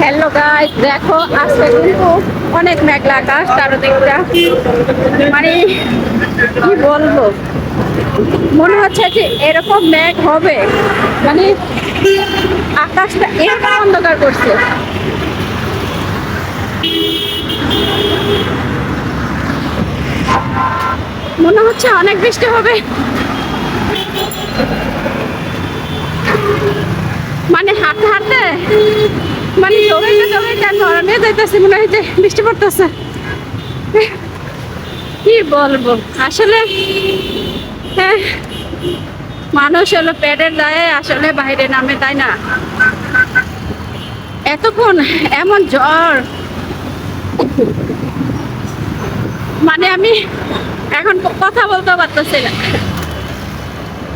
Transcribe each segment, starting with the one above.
Hello guys, দেখো আজকে কিন্তু অনেক মেঘলা আকাশ। চারদিকটা মানে কি বলবো, মনে হচ্ছে যে এরকম মেঘ হবে, মানে আকাশটা এরকম অন্ধকার করছে। মনে হচ্ছে অনেক বৃষ্টি হবে, মানে হাঁটতে হাঁটতে মানে জমিতে জমিতে নরমে যাইতেছে, মনে হয় যে বৃষ্টি পড়তেছে। কি বলবো আসলে, হ্যাঁ, মানুষ হলো পেটের দায়ে আসলে বাইরে নামে, তাই না? এতক্ষণ এমন জ্বর, মানে আমি এখন কথা বলতেও পারতেছি না।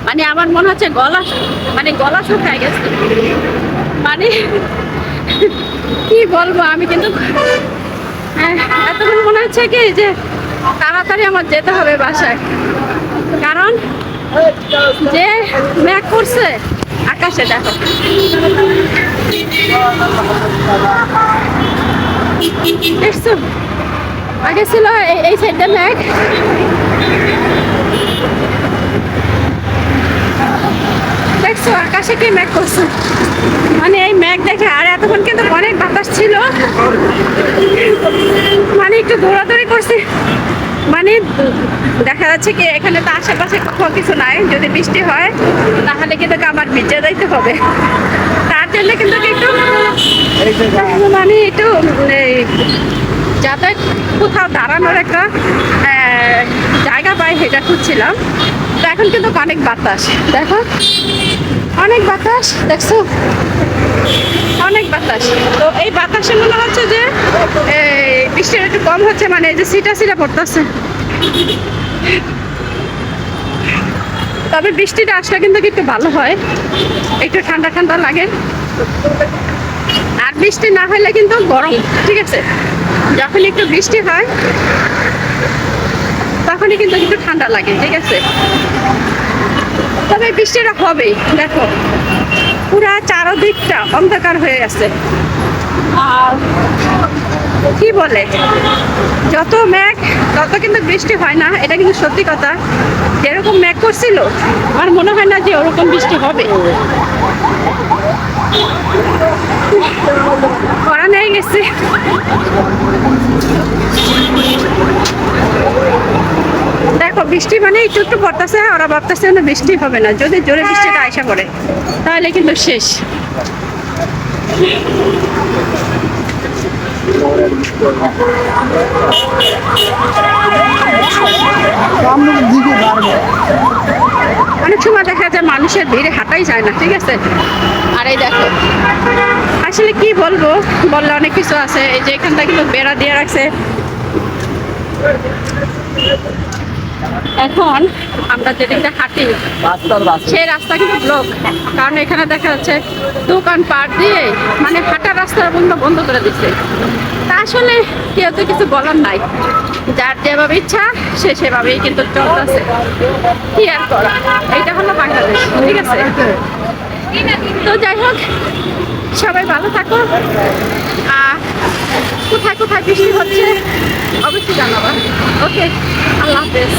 মানে আমার মনে হচ্ছে গলা শুকায় গেছে। মানে কি বলবো, আমি কিন্তু এতক্ষণ মনে হচ্ছে কি যে তাড়াতাড়ি আমার যেতে হবে বাসায়, কারণ যে মেঘ করছে আকাশে, দেখো দেখছো, আগে ছিল এই সাইডটা মেঘ, দেখছো আকাশে কি মেঘ করছে। মানে এই মেঘ দেখে, আর এতক্ষণ কিন্তু অনেক বাতাস ছিল, মানে একটু দৌড়াদৌড়ি করছি। মানে দেখা যাচ্ছে কি এখানে তো আশেপাশে কোথাও কিছু নাই, যদি বৃষ্টি হয় তাহলে কিন্তু আমার ভিজে যাইতে হবে। তার জন্য কিন্তু একটু মানে একটু যাতে কোথাও দাঁড়ানোর একটা জায়গা পাই সেটা খুঁজছিলাম। তো এখন কিন্তু অনেক বাতাস, দেখো অনেক বাতাস, দেখছো অনেক বাতাস। তো এই বাতাসে মনে হচ্ছে যে বৃষ্টিটা একটু কম হচ্ছে, মানে এই যে সিটা সিটা পড়তেছে। তবে বৃষ্টিটা আসলে কিন্তু একটু ভালো হয়, একটু ঠান্ডা ঠান্ডা লাগে। আর বৃষ্টি না হলে কিন্তু গরম, ঠিক আছে? যখন একটু বৃষ্টি হয় তখনই কিন্তু একটু ঠান্ডা লাগে, ঠিক আছে? তবে বৃষ্টিটা হবেই, দেখো পুরা চারদিকটা অন্ধকার হয়ে আছে। আর কি বলে, যত মেঘ তত কিন্তু বৃষ্টি হয় না, এটা কিন্তু সত্যি কথা। যেরকম মেঘ করছিল আমার মনে হয় না যে ওরকম বৃষ্টি হবে। করা নেই গেছে, দেখো বৃষ্টি মানে একটু একটু পড়তেছে, ওরা ভাবতেছে না বৃষ্টি হবে না। যদি জোরে বৃষ্টিটা আইসা পড়ে তাহলে কিন্তু শেষ। অনেক সময় দেখা যায় মানুষের ভিড়ে হাঁটাই যায় না, ঠিক আছে? আর এই দেখো, আসলে কি বলবো, বললে অনেক কিছু আছে। এই যে এখানটা কিন্তু বেড়া দিয়ে রাখছে। এখন আমরা যেদিকটা হাঁটি সেই রাস্তা কিন্তু ব্লক, কারণ এখানে দেখা যাচ্ছে দোকান পাট দিয়ে মানে হাঁটার রাস্তা বন্ধ করে দিচ্ছে। তা আসলে কেউ তো কিছু বলার নাই, যার যেভাবে ইচ্ছা সে সেভাবেই কিন্তু চলতেছে। কি আর করা, এইটা হলো বাংলাদেশ, ঠিক আছে? তো যাই হোক, সবাই ভালো থাকো। কোথায় কোথায় বৃষ্টি হচ্ছে অবশ্যই জানাবা। ওকে, আল্লাহ হাফেজ।